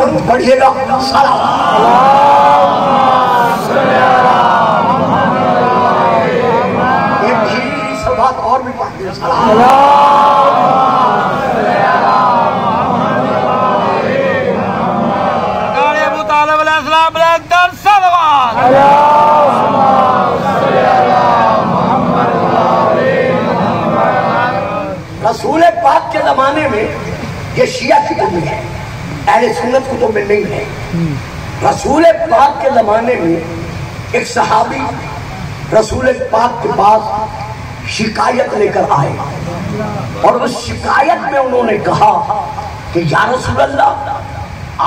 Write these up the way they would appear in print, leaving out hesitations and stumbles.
مرد پڑھیے گا ایک دھیری سی بات اور بھی پڑھتے ہیں رسول پاک کے زمانے میں یہ شیعہ کتب میں ہے، اہل سنت کتب میں نہیں ہے۔ رسول پاک کے زمانے میں ایک صحابی رسول پاک کے پاس شکایت لے کر آئے اور اس شکایت میں انہوں نے کہا کہ یا رسول اللہ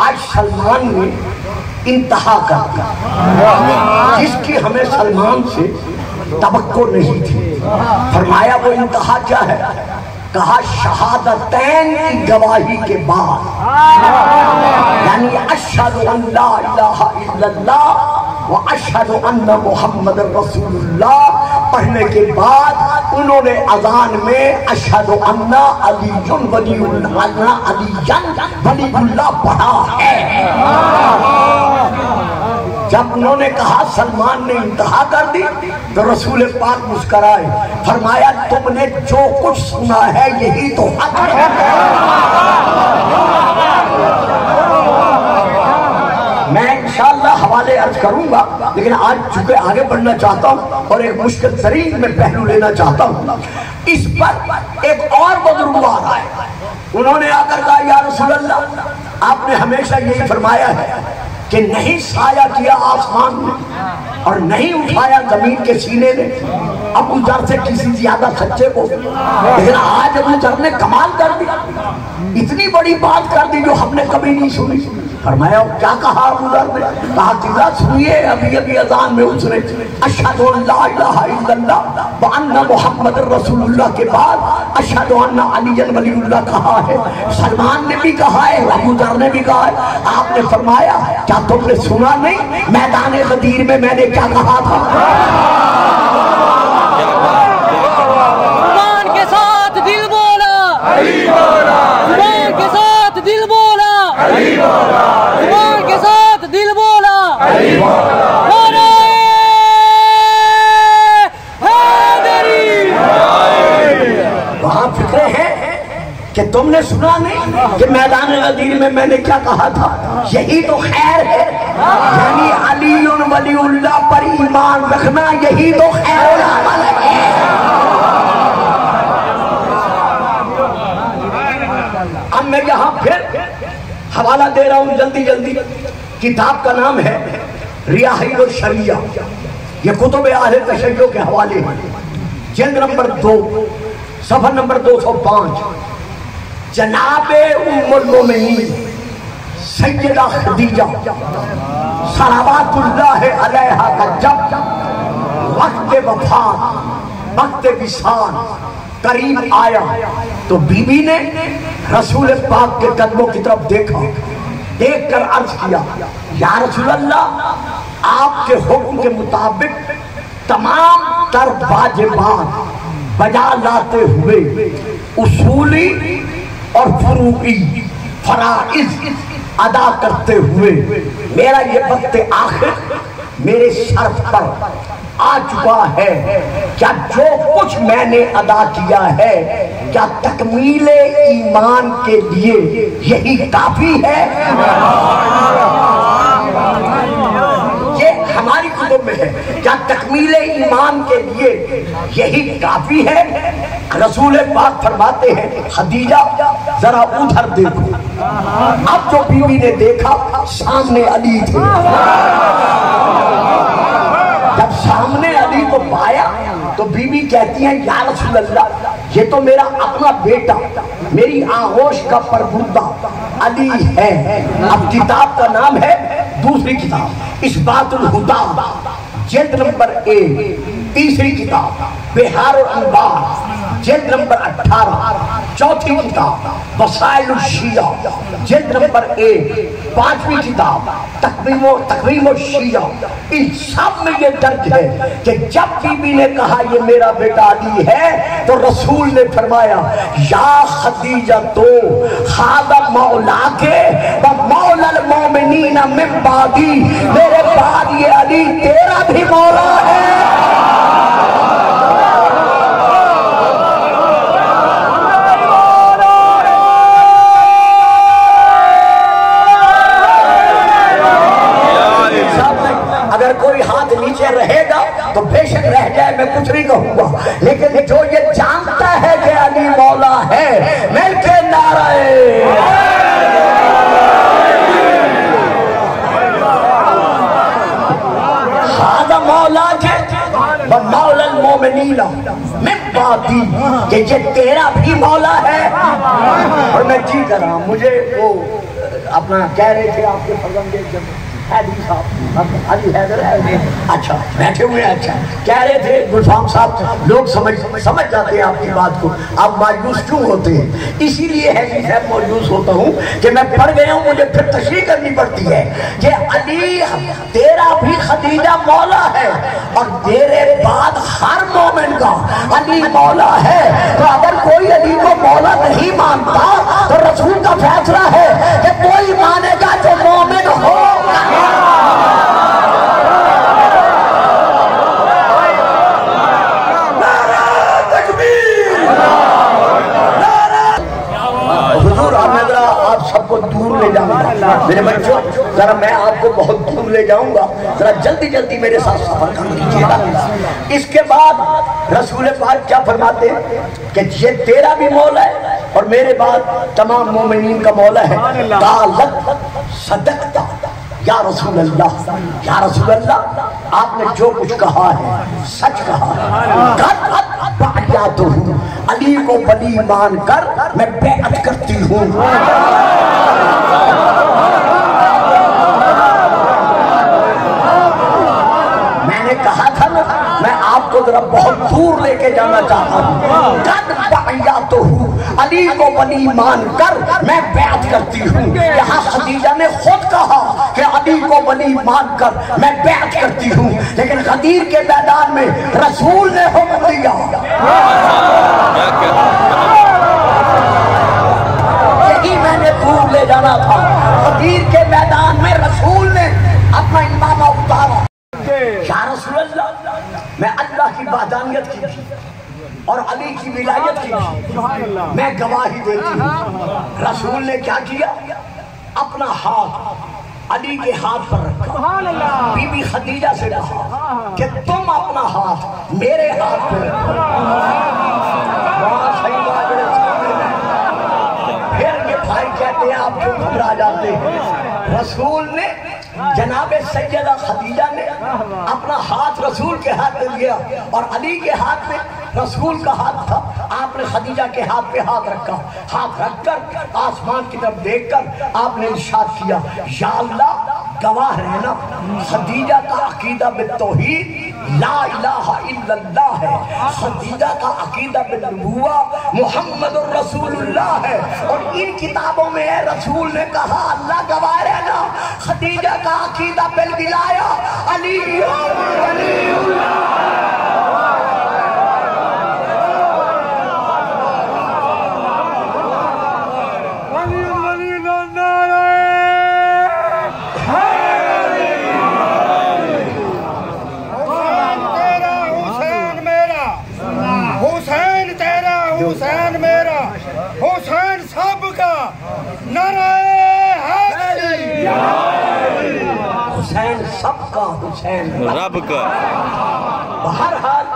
آج سلمان نے انتہا کر دیا جس کی ہمیں سلمان سے توقع نہیں تھی۔ فرمایا وہ انتہا کیا ہے؟ کہا شہادتین کی گواہی کے بعد، یعنی اشہد ان لا الہ الا اللہ و اشہد ان محمد رسول اللہ پڑھنے کے بعد انہوں نے اذان میں اشہد ان علی ولی اللہ پڑھا ہے۔ جب انہوں نے کہا سلمان نے انتہا کر دی تو رسول پاک مسکرائے، فرمایا تم نے جو کچھ سنا ہے یہی تو حق ہے۔ میں انشاءاللہ حوالے عرض کروں گا، لیکن آج چونکہ آگے بڑھنا چاہتا ہوں اور ایک مشکل ترین میں پہلو لینا چاہتا ہوں۔ اس پر ایک اور بزرگوار آئے، انہوں نے آ کر کہا یا رسول اللہ آپ نے ہمیشہ یہی فرمایا ہے کہ نہیں سایہ کیا آسمان میں اور نہیں اٹھایا زمین کے سینے نے ابو ذر سے کسی زیادہ سچے کو، لیکن آج ابو ذر نے کمال کر دی، اتنی بڑی بات کر دی جو ہم نے کبھی نہیں سنی۔ فرمایا کیا کہا ابو ذر نے؟ کہا قبلہ سنیے ابھی ابھی اذان میں اس نے اشہد ان لا الہ الا اللہ وان محمد رسول اللہ کے بعد اشہد ان علی ولی اللہ کہا ہے، سلمان نے بھی کہا ہے، ابو ذر نے بھی کہا ہے۔ آپ نے فرمایا کیا تم نے سنا نہیں میدان غدیر میں میں نے کیا کہا تھا؟ ایمان کے ساتھ دل بولا، ایمان کے ساتھ دل بولا، ایمان کے ساتھ دل بولا، نعرہ حیدری۔ وہاں فکرے ہیں کہ تم نے سنا نہیں کہ میدان غدیر میں نے کیا کہا تھا؟ یہی تو خیر ہے، یعنی علی ولی اللہ پر ایمان رکھنا یہی تو خیر العمل ہے۔ اب میں یہاں پھر حوالہ دے رہا ہوں جلدی جلدی۔ کتاب کا نام ہے ریاحیل الشریعہ، یہ کتب اہل تشیع کے حوالے ہیں، جلد نمبر 2 صفحہ نمبر 205۔ جناب ام المومنین سیدہ خدیجہ صلوات اللہ علیہا کا جب وقت وفات وقت وصال قریب آیا تو بی بی نے رسول پاک کے قدموں کی طرف دیکھا، دیکھ کر عرض کیا یا رسول اللہ آپ کے حکم کے مطابق تمام تر واجبات بجا لاتے ہوئے اصولی اور فروعی فرائض ادا کرتے ہوئے میرا یہ وقت آخر میرے سر پر آ چکا ہے، کیا جو کچھ میں نے ادا کیا ہے کیا تکمیل ایمان کے لیے یہی کافی ہے؟ یہ ہماری کتب میں ہے، کیا تکمیل ایمان کے لیے یہی کافی ہے؟ رسول پاک فرماتے ہیں خدیجہ ذرا ادھر دیکھو۔ اب جو بی بی نے دیکھا سامنے علی تھے، جب سامنے علی کو پایا تو بی بی کہتی ہیں یا رسول اللہ یہ تو میرا اپنا بیٹا میری آغوش کا پروردہ علی ہے۔ اب کتاب کا نام ہے دوسری کتاب اثبات الہدیٰ، جلد نمبر 1، تیسری کتاب بہار الانوار جلد نمبر 18، چوتھی کتاب وسائل الشیعہ جلد نمبر 1، پانچویں کتاب تقویم الشیعہ۔ ان سب میں یہ درج ہے کہ جب بی بی نے کہا یہ میرا بیٹا علی ہے تو رسول نے فرمایا یا خدیجہ تو خاد مولا کے و مولا المؤمنین من بعدی، میرے بعد یہ علی تیرا بھی مولا ہے۔ اگر کوئی ہاتھ نیچے رہے گا تو بے شک رہ جائے، میں کچھ نہیں کہوں گا، لیکن جو یہ جانتا ہے کہ علی مولا ہے، مل کے نعرہ ہذا مولا کے مولا المومنین من بعدی، کہ یہ تیرا بھی مولا ہے۔ اور میں جی کر رہا ہوں، مجھے وہ اپنا کہہ رہے تھے آپ کے فرزند حیدری صاحب، علی حیدر ہے، اچھا بیٹھے ہوئے ہیں، اچھا کہہ رہے تھے گلفام صاحب لوگ سمجھ جاتے ہیں آپ کی بات کو، آپ مایوس کیوں ہوتے ہیں؟ اسی لیے حیدری صاحب مایوس ہوتا ہوں کہ میں پڑھ گیا ہوں، مجھے پھر تشریح کرنی پڑتی ہے کہ علی تیرا بھی خدیجہ مولا ہے اور تیرے بعد ہر مومن کا علی مولا ہے۔ تو اگر کوئی علی کو مولا نہیں مانتا تو رسول کا فیصلہ ہے کہ کوئی مانے گا جو مومن ہو۔ سب کو دور لے جاؤں گا میرے بچوں، ذرا میں آپ کو بہت دور لے جاؤں گا، ذرا جلدی جلدی میرے ساتھ سفر کر لیجیے گا۔ اس کے بعد رسول پاک کیا فرماتے ہیں کہ یہ تیرا بھی مولا ہے اور میرے بعد تمام مومنین کا مولا ہے۔ قالت صدقتا یا رسول اللہ، یا رسول اللہ آپ نے جو کچھ کہا ہے سچ کہا ہے۔ بعیاتہ، علی کو ولی مان کر میں بیعت کرتی ہوں۔ میں نے کہا تھا نا، میں آپ کو ذرا بہت دور لے کے جانا چاہتا ہوں۔ بعیاتہ، علی کو ولی مان کر میں بیعت کرتی ہوں۔ یہاں خدیجہ نے خود کہا کہ علی کو ولی مان کر میں بیعت کرتی ہوں، لیکن غدیر کے میدان میں رسول نے حکم دیا۔ یہی میں نے دور لے جانا تھا، غدیر کے میدان میں رسول نے اپنا امامہ اتارا۔ یا رسول اللہ، میں اللہ کی وحدانیت کی تھی اور علی کی ولایت کی تھی، میں گواہی دیتی ہوں۔ رسول نے کیا کیا؟ اپنا ہاتھ علی کے ہاتھ پر رکھا، بی بی خدیجہ سے کہا کہ تم اپنا ہاتھ میرے ہاتھ پر رکھو۔ پھر یہ بھائی کہتے ہیں آپ کیوں گھبرا جاتے ہیں؟ رسول نے جناب سیدہ خدیجہ نے اپنا ہاتھ رسول کے ہاتھ میں لیا اور علی کے ہاتھ میں رسول کا ہاتھ تھا، آپ نے خدیجہ کے ہاتھ پہ ہاتھ رکھا، ہاتھ رکھ کر آسمان کی طرف دیکھ کر آپ نے ارشاد کیا، یا اللہ گواہ رہنا خدیجہ کا عقیدہ بالتوحید لا الہ الا اللہ ہے، خدیجہ کا عقیدہ بالنبوہ محمد الرسول اللہ ہے، اور ان کتابوں میں رسول نے کہا اللہ گواہ رہنا خدیجہ کا عقیدہ بالولایہ علی اللہ۔ حسین سب کا نعرہ حیدری، حسین سب کا، حسین رب کا۔ بہرحال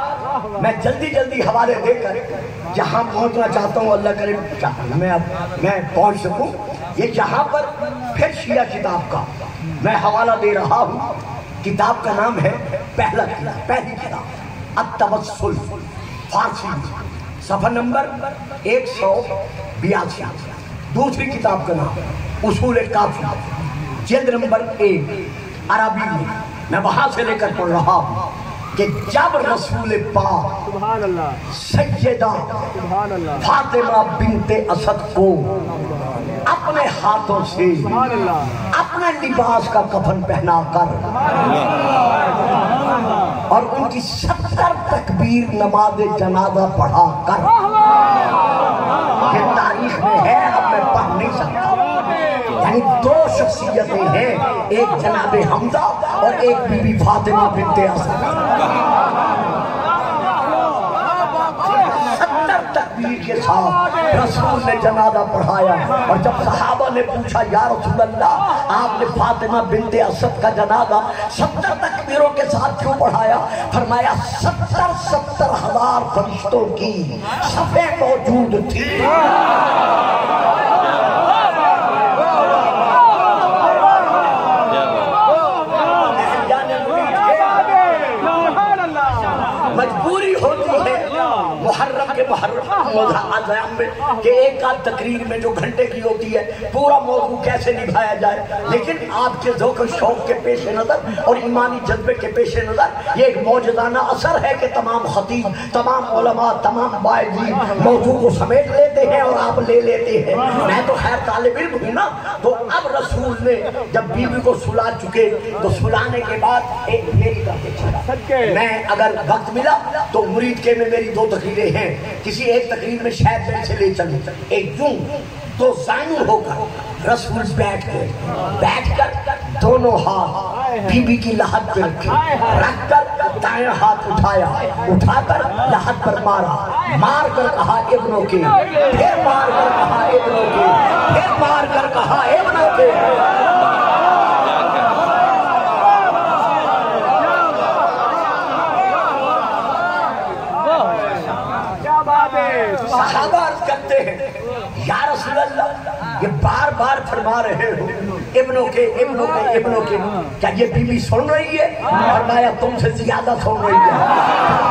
میں جلدی جلدی حوالے دے کر جہاں پہنچنا چاہتا ہوں، اللہ کرے میں پہنچ سکوں۔ یہ جہاں پر پھر شیعہ کتاب کا میں حوالہ دے رہا ہوں، کتاب کا نام ہے پہلی کتاب التوسل، فارسی، صفحہ نمبر 182۔ دوسری کتاب کا نام اصول کافی، جلد نمبر 1، عربی میں وہاں سے لے کر پڑھ رہا ہوں کہ جب رسول پاک سیدہ فاطمہ بنت اسد کو اپنے ہاتھوں سے اپنے لباس کا کفن پہنا کر اور ان کی 70 تکبیر نماز جنازہ پڑھا کر، یہ تاریخ میں ہے، اب میں پڑھ نہیں سکتا، یعنی دو شخصیتیں ہیں، ایک جناب حمزہ اور ایک بی بی فاطمہ بنت اسد۔ 70 تکبیر کے ساتھ رسول نے جنازہ پڑھایا، اور جب صحابہ نے پوچھا یا رسول اللہ آپ نے فاطمہ بنت اسد کا جنازہ 70 تکبیروں کے ساتھ کیوں پڑھایا؟ فرمایا 70 ہزار فرشتوں کی صفیں موجود تھی۔ مجبوری ہوتی ہے محرم کے محرم میں کہ ایک آدھ تقریر میں جو گھنٹے کی ہوتی ہے پورا موضوع کیسے نبھایا جائے، لیکن آپ کے ذوق و شوق کے پیش نظر اور ایمانی جذبے کے پیش نظر یہ ایک موجزانہ اثر ہے کہ تمام خطیب، تمام علماء، تمام باعثین موضوع کو سمیٹ لیتے ہیں اور آپ لے لیتے ہیں۔ میں تو خیر طالب علم ہوں نا، تو اب رسول نے جب بیوی کو سلا چکے تو سلانے کے بعد ایک میری میں اگر وقت ملا تو مرید کے میں میری 2 تقریریں ہیں، کسی ایک تقریر میں شاید میں سے لے چلوں۔ ایک یوں تو زانو ہو کر رسول بیٹھ کر دونوں ہاتھ بی بی کی لحد پہ رکھ کر دائیں ہاتھ اٹھا کر لحد پر مار کر کہا ابنوں کے، پھر مار کر کہا ابنوں کے، پھر مار کر کہا ابنوں کے۔ صحابہ عرض کرتے ہیں یا رسول اللہ یہ بار بار فرما رہے ہو ابنوں کے ابنوں کے ابنوں کے، کیا یہ بی بی سن رہی ہے؟ فرمایا تم سے زیادہ سن رہی ہے۔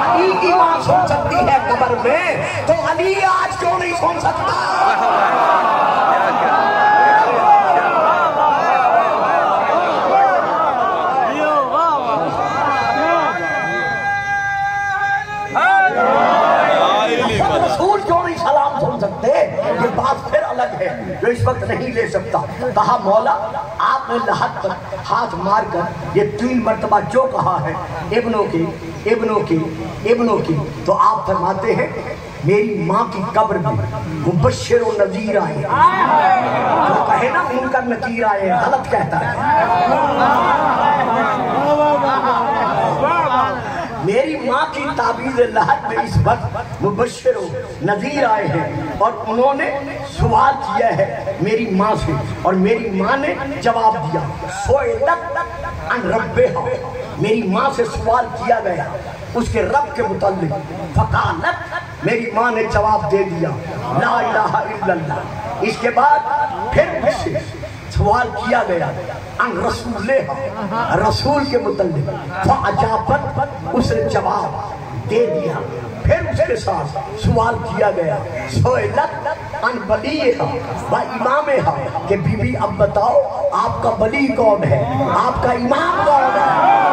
علی کی ماں سن سکتی ہے قبر میں، تو علی آج کیوں نہیں سن سکتا؟ رسول کیوں نہیں سلام سن سکتے؟ یہ بات پھر الگ ہے جو اس وقت نہیں لے سکتا۔ کہا مولا آپ نے لحد پر ہاتھ مار کر یہ 3 مرتبہ جو کہا ہے ابنوں کی ابنوں کی ابنوں کی، تو آپ فرماتے ہیں میری ماں کی قبر میں مبشر و نذیر آئے، جو کہے نا منکر نکیر آئے غلط کہتا ہے۔ میری ماں کی تعبیر لحد میں اس وقت مبشر و نذیر آئے ہیں، اور انہوں نے سوال کیا ہے میری ماں سے، اور میری ماں نے جواب دیا۔ سئلت عن ربہا، میری ماں سے سوال کیا گیا اس کے رب کے متعلق، فقالت، میری ماں نے جواب دے دیا لا الہ الا اللہ۔ اس کے بعد پھر اس سے سوال کیا گیا ان رسولہ، رسول کے متعلق، فاجابت، اس نے جواب دے دیا۔ پھر اس کے ساتھ سوال کیا گیا سئلت ان ولیہا و امامہا، کہ بی بی اب بتاؤ آپ کا ولی کون ہے، آپ کا امام کون ہے؟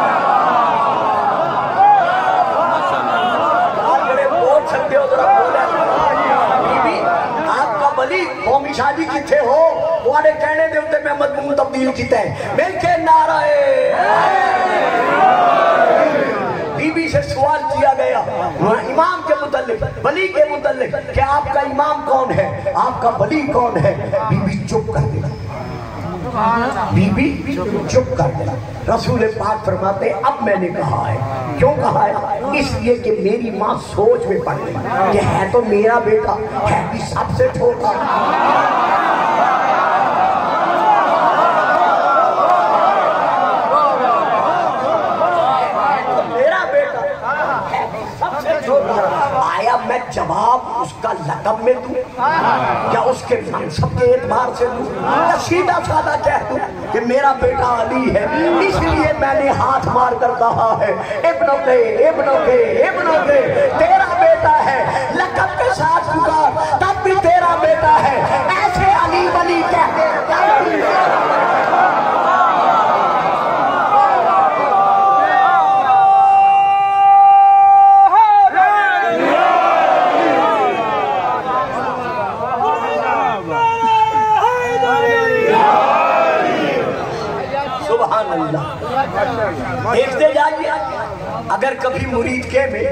قومی شادی کتھے ہو وانے کہنے دے ہوتے میں مضمون تبدیل کیتے ہیں، مل کے نعرہ بی بی سے سوال کیا گیا امام کے متعلق، ولی کے متعلق، کہ آپ کا امام کون ہے، آپ کا ولی کون ہے؟ بی بی چپ کر دیا، بی بی چپ کر دیا۔ رسول پاک فرماتے اب میں نے کہا ہے، کیوں کہا ہے؟ اس لیے کہ میری ماں سوچ میں پڑ گئی کہ ہے تو میرا بیٹا، ہے بھی سب سے چھوٹا، آیا میں جواب اس کا لقب میں دوں یا اس کے منصب کے اعتبار سے دوں یا سیدھا سادہ کہہ دوں کہ میرا بیٹا علی ہے؟ اس لیے میں نے ہاتھ مار کر کہا ہے ابنوں کے ابنوں کے ابنوں کے، تیرا بیٹا ہے، لقب کے ساتھ پکار تب بھی تیرا بیٹا ہے، ایسے علی ولی کہتے دیکھتے جائیے۔ اگر کبھی مرید کے میں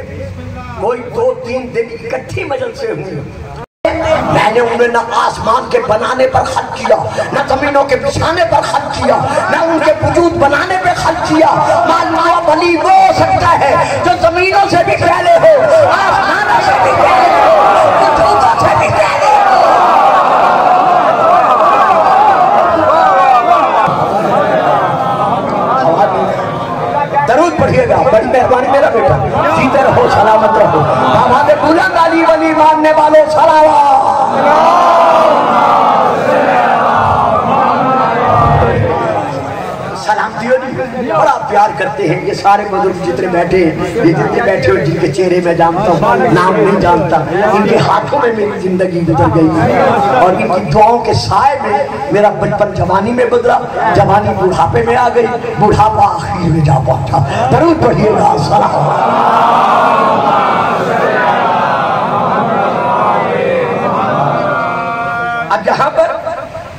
کوئی 2-3 دن اکٹھی مجلسیں ہوں میں نے انہیں نہ آسمان کے بنانے پر خلق کیا، نہ زمینوں کے بچھانے پر خلق کیا، نہ ان کے وجود بنانے پر خلق کیا۔ معلوم ہوا ولی وہ ہو سکتا ہے جو زمینوں سے بھی پہلے ہو، آسمانوں سے بھی پہلے ہو، وجودوں سے بھی پہلے ہو۔ درود پڑھیے گا، بڑی مہربانی میرا بیٹا، جیتے رہو سلامت رہو۔ ہمارے بلند علی ولی ماننے والوں سلامتی ہو جی، بڑا پیار کرتے ہیں یہ سارے بزرگ جتنے بیٹھے ہیں، یہ جتنے بیٹھے ہو جن کے چہرے میں جانتا ہوں، نام نہیں جانتا، ان کے ہاتھوں میں میری زندگی گزر گئی ہے اور ان کی دعاؤں کے سائے میں میرا بچپن جوانی میں گزرا، جوانی بڑھاپے میں آ گئی، بڑھاپا آخر میں جا پہنچا۔ درود پڑھیے گا، سلام۔ اب یہاں پر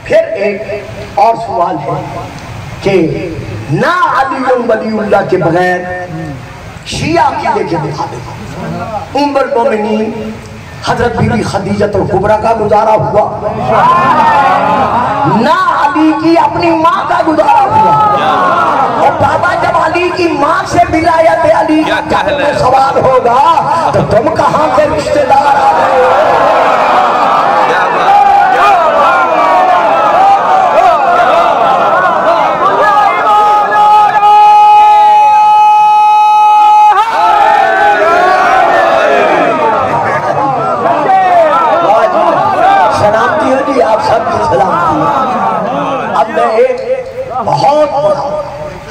پھر ایک اور سوال ہے کہ نہ علی ولی اللہ کے بغیر شیعہ عقیدے کے مطابق ام المومنین حضرت بی بی خدیجہ الکبریٰ کا گزارا ہوا، نہ علی کی اپنی ماں کا گزارا ہوا۔ اور بابا جب علی کی ماں سے ولایت علی کا سوال ہوگا تو تم کہاں سے رشتہ دار آ گئے؟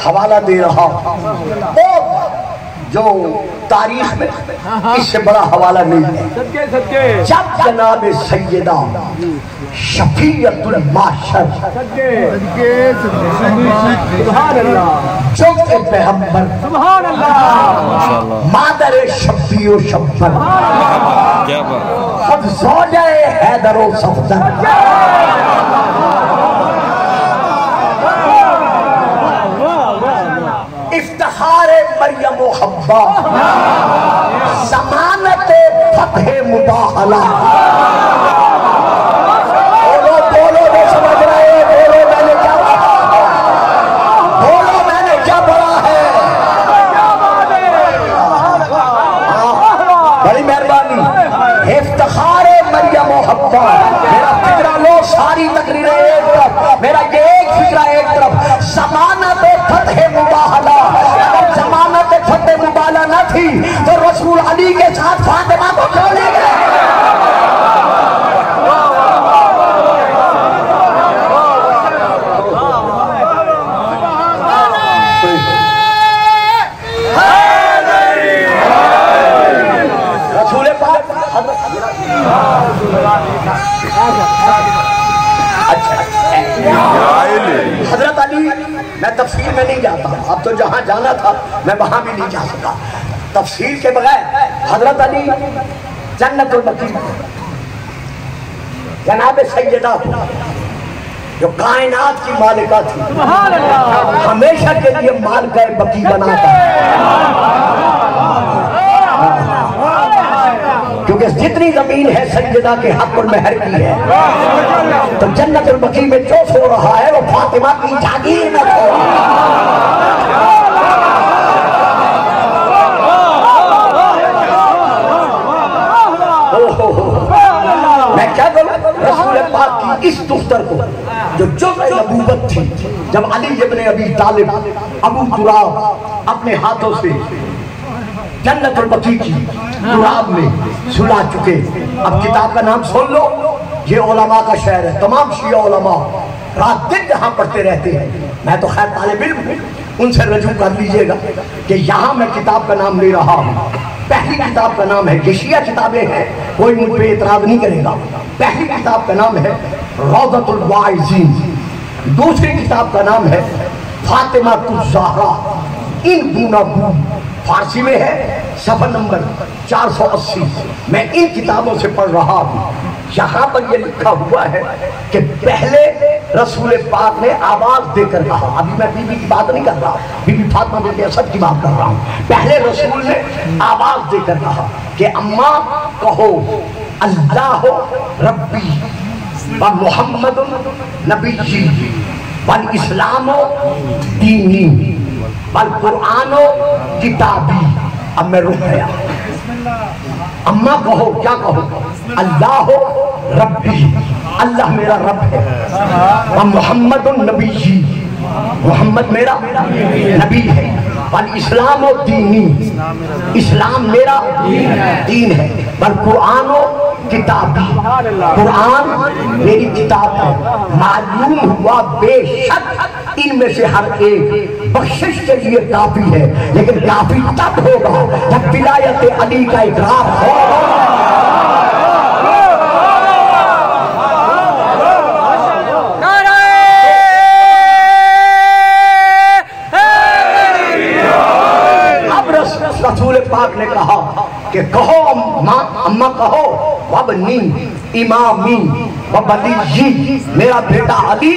حوالہ دے رہا اور جو تاریخ میں اس سے بڑا حوالہ نہیں ہے۔ جب جناب سیدہ شفیعۃ المحشر جو کہ پیغمبر مادر شفیع و شفر خود زوجہ حیدر و صفدر افتخار مریم و حوا ضمانت فتح مباہلہ بولو بولو وہ سمجھ رہے، بولو میں نے کیا پڑھا، بولو میں نے کیا پڑھا ہے۔ بڑی مہربانی، افتخار مریم و حوا، میرا فکرہ لو ساری تقریریں ایک طرف، میرا یہ ایک فکرہ ایک طرف، ضمانت فتح مباہلہ۔ اگر ضمانت فتح مباہلہ نہ تھی تو رسول علی کے ساتھ فاطمہ کو کیوں لے گئے؟ رسول پاک حضرت علی، میں تفصیل میں نہیں جاتا، اب تو جہاں جانا تھا میں وہاں بھی نہیں جا سکا، تفصیل کے بغیر حضرت علی جنت البقیع جناب سیدہ جو کائنات کی مالکہ تھی، ہمیشہ کے لیے مالکہ بقیع بناتا کیونکہ جتنی زمین ہے سیدہ کے حق المہر کی ہے، تو جنت البقیع میں جو سو رہا ہے وہ فاطمہ کی جاگیر میں سو رہا ہے۔ میں کیا کروں؟ رسول پاک کی اس دختر کو جو جزء نبوت تھی، جب علی ابن ابی طالب ابو تراب اپنے ہاتھوں سے جنت البقیع کی تراب میں سلا چکے، اب کتاب کا نام سن لو، یہ علماء کا شعر ہے، تمام شیعہ علماء رات دن یہاں پڑھتے رہتے ہیں، میں تو خیر طالب علم ہوں، ان سے رجوع کر لیجئے گا کہ یہاں میں کتاب کا نام لے رہا ہوں۔ پہلی کتاب کا نام ہے، یہ شیعہ کتابیں ہیں، کوئی مجھ پہ اعتراض نہیں کرے گا، پہلی کتاب کا نام ہے روضۃ الواعظین، دوسری کتاب کا نام ہے فاطمہ الزہرا ان گونا گون، فارسی میں ہے، صفحہ نمبر 480۔ میں ان کتابوں سے پڑھ رہا ہوں، یہاں پر یہ لکھا ہوا ہے کہ پہلے رسول پاک نے آواز دے کر کہا، ابھی میں بی بی کی بات نہیں کر رہا، بی بی فاطمہ بنت اسد کی بات کر رہا ہوں، پہلے رسول نے آواز دے کر کہا کہ اماں کہو اللہ ربی و محمد نبی والاسلام دینی والقرآن کتابی. اب میں رک گیا. اما کہو، کیا کہو؟ اللہ ربی، اللہ میرا رب ہے. و محمد النبی، محمد میرا نبی ہے. والاسلام دینی، اسلام میرا دین ہے. والقرآن کتابی، قرآن میری کتاب ہے. معلوم ہوا بے شک ان میں سے ہر ایک بخشش کے لیے کافی ہے، لیکن کافی تب ہوگا جب ولایت علی کا اقرار ہوگا. رسول پاک نے کہا کہ کہو اماں کہو وابنی امامی وبلی، میرا بیٹا علی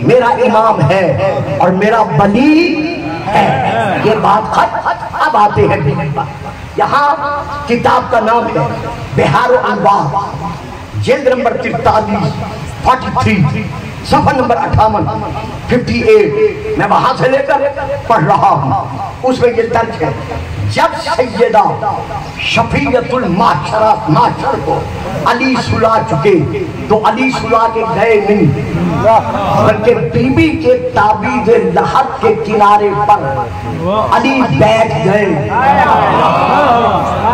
میرا امام ہے اور میرا بلی ہے. یہ بات خط اب آتے ہیں. یہاں کتاب کا نام ہے بہار الانوار، جلد نمبر 43 43 صفحہ نمبر 58 میں وہاں سے لے کر پڑھ رہا ہوں. اس میں یہ درج ہے: جب سیدہ شفیعت المحشر کو علی سلا چکے تو علی سلا کے گئے نہیں، بلکہ بی بی کے تعبیذ لحد کے کنارے پر علی بیٹھ گئے.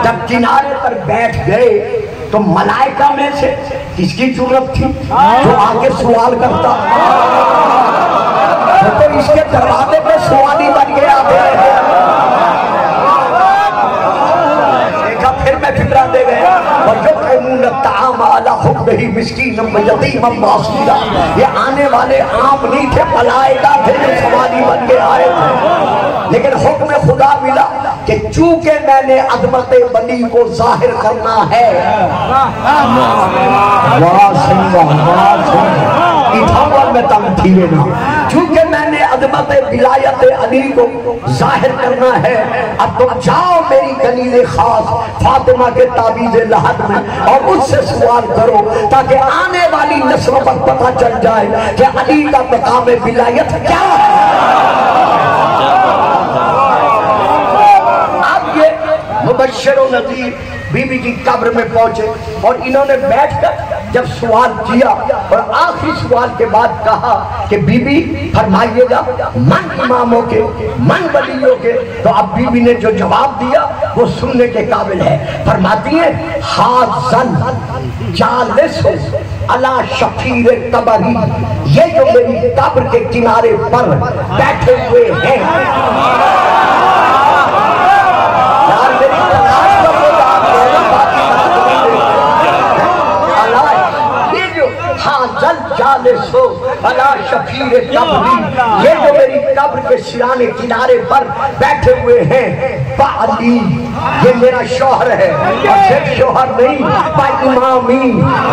جب کنارے پر بیٹھ گئے تو ملائکہ میں سے کس کی ضرورت تھی جو آگے سوال کرتا؟ تو اس کے دروازے پہ سوالی بن گیا. دیکھا پھر میں فکرہ دے گئے وَيُطْعِمُونَ الطَّعَامَ عَلَىٰ حُبِّهِ مِسْكِينًا وَيَتِيمًا وَأَسِيرًا. یہ آنے والے عام نہیں تھے، ملائکہ تھے جو سوالی بن کے آئے تھے. لیکن حکم خدا ملا کہ چونکہ میں نے عظمت بلی کو ظاہر کرنا ہے، چونکہ میں نے عظمت ولایت علی کو ظاہر کرنا ہے، اب تم جاؤ میری کنیز خاص فاطمہ کے تعبیذ لحد میں اور اس سے سوال کرو تاکہ آنے والی نسل پر پتہ چل جائے کہ علی کا مقام ولایت کیا ہے. مبشر و نذیر بی بی کی قبر میں پہنچے اور انہوں نے بیٹھ کر جب سوال کیا اور آخری سوال کے بعد کہا کہ بی بی فرمائیے گا من اماموں کے من ولیوں کے، تو اب بی بی نے جو جواب دیا وہ سننے کے قابل ہے. فرماتی ہیں حاضن جالس علی شفیر قبری، یہ جو میری قبر کے کنارے پر بیٹھے ہوئے ہیں. جالسو علی شفیر قبری، یہ جو میری قبر کے سرانے کنارے پر بیٹھے ہوئے ہیں بعلی، یہ میرا شوہر ہے. اور صرف شوہر نہیں، با امامی،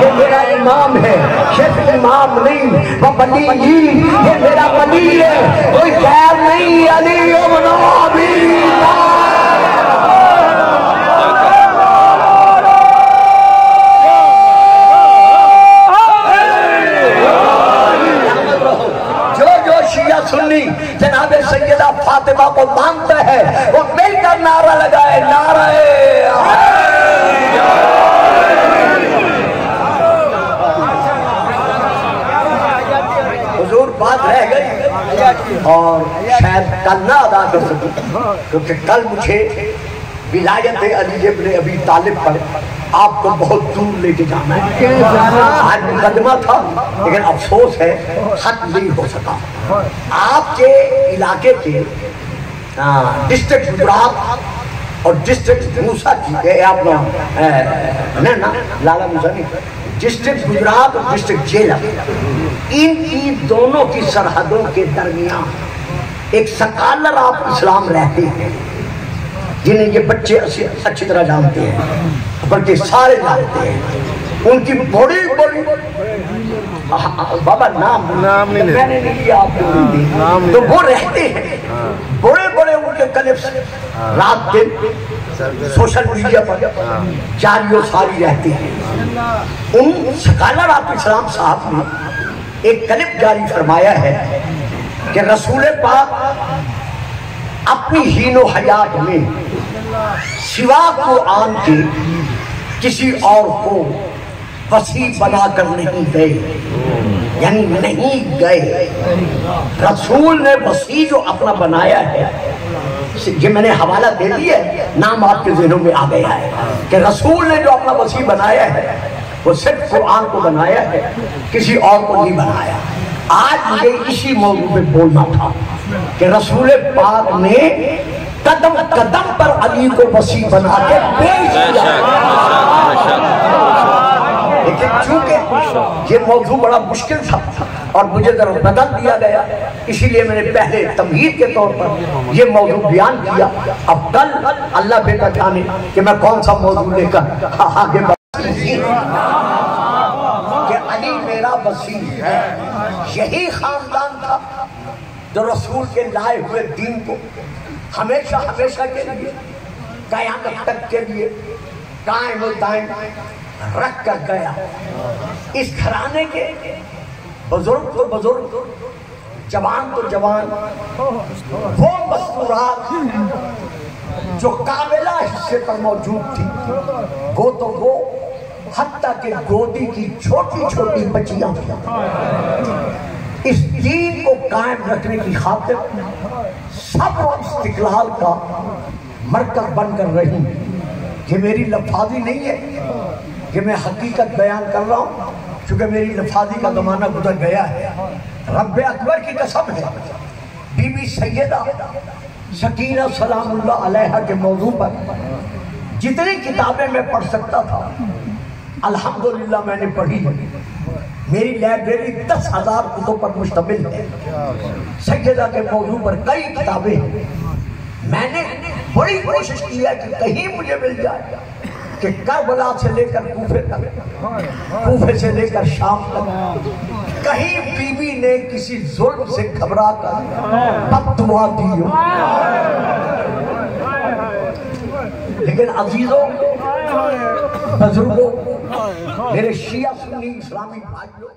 یہ میرا امام ہے. صرف امام نہیں، وہ بلی جی، یہ میرا بلی ہے، کوئی غیر نہیں. علی ابن ابی سنی جناب سیدہ فاطمہ کو مانتا ہے، وہ مل کر نعرہ لگائے نعرہ حضور. بات رہ گئی اور شاید کل نہ ادا کر سکوں کیونکہ کل مجھے ولایت علی ابن ابی طالب پر آپ کو بہت دور لے کے جانا ہے. آج مقدمہ تھا لیکن افسوس ہے ختم نہیں ہو سکا. آپ کے علاقے کے ڈسٹرکٹ گجرات اور ڈسٹرکٹ موسیٰ کی آپ لالا موسیٰ نہیں، ڈسٹرکٹ گجرات اور ڈسٹرکٹ جیلم، ان کی دونوں کی سرحدوں کے درمیان ایک سکالر آپ اسلام رہتے ہیں جنہیں یہ بچے اچھی طرح جانتے ہیں، بلکہ سارے جانتے ہیں. ان کی بڑی بڑی بابا نام میں نے نہیں لیا آپ کو، تو وہ رہتے ہیں بڑے بڑے ان کے کلپس رات دن سوشل میڈیا پر جاری و ساری رہتی ہیں. ان سکالر آف اسلام صاحب نے ایک کلپ جاری فرمایا ہے کہ رسول پاک اپنی ہین و حیات میں سوا قرآن کے کسی اور کو وسیع بنا کر نہیں گئے، یعنی نہیں گئے. رسول نے وسیع جو اپنا بنایا ہے، یہ میں نے حوالہ دے دیا ہے، نام آپ کے ذہنوں میں آ گیا ہے کہ رسول نے جو اپنا وسیع بنایا ہے وہ صرف قرآن کو بنایا ہے، کسی اور کو نہیں بنایا. آج مجھے اسی موضوع پہ بولنا تھا کہ رسول پاک نے قدم قدم پر علی کو وسیع بنا کے پیش کیا. لیکن چونکہ یہ موضوع بڑا مشکل تھا اور مجھے ذرا بدل دیا گیا، اسی لیے میں نے پہلے تمہید کے طور پر یہ موضوع بیان کیا. اب کل اللہ بیٹا جانے کہ میں کون سا موضوع لے کر آگے کہ علی میرا وسیع ہے. یہی خاندان تھا جو رسول کے لائے ہوئے دین کو ہمیشہ ہمیشہ کے لیے، قیامت تک کے لیے قائم و دائم رکھ کر گیا. اس گھرانے کے بزرگ تو بزرگ، جوان تو جوان، وہ مستورات جو قابلہ حصے پر موجود تھی وہ تو وہ، حتیٰ کہ گودی کی چھوٹی چھوٹی بچیاں اس دین کو قائم رکھنے کی خاطر صبر و استقلال کا مرکز بن کر رہی. یہ میری لفاظی نہیں ہے، یہ میں حقیقت بیان کر رہا ہوں چونکہ میری لفاظی کا زمانہ گزر گیا ہے. رب اکبر کی قسم ہے، بی بی سیدہ سکینہ سلام اللہ علیہا کے موضوع پر جتنی کتابیں میں پڑھ سکتا تھا الحمدللہ میں نے پڑھی ہے. میری لائبریری 10,000 کتب پر مشتمل ہے. سیدہ کے موضوع پر کئی کتابیں ہیں. میں نے بڑی کوشش کی ہے کہ کہیں مجھے مل جائے کہ کربلا سے لے کر کوفے تک، کوفے سے لے کر شام تک کہیں بی بی نے کسی ظلم سے گھبرا کر بد دعا دی ہو. لیکن عزیزوں، بزرگوں، میرے شیعہ سنی اسلامی بھائیوں،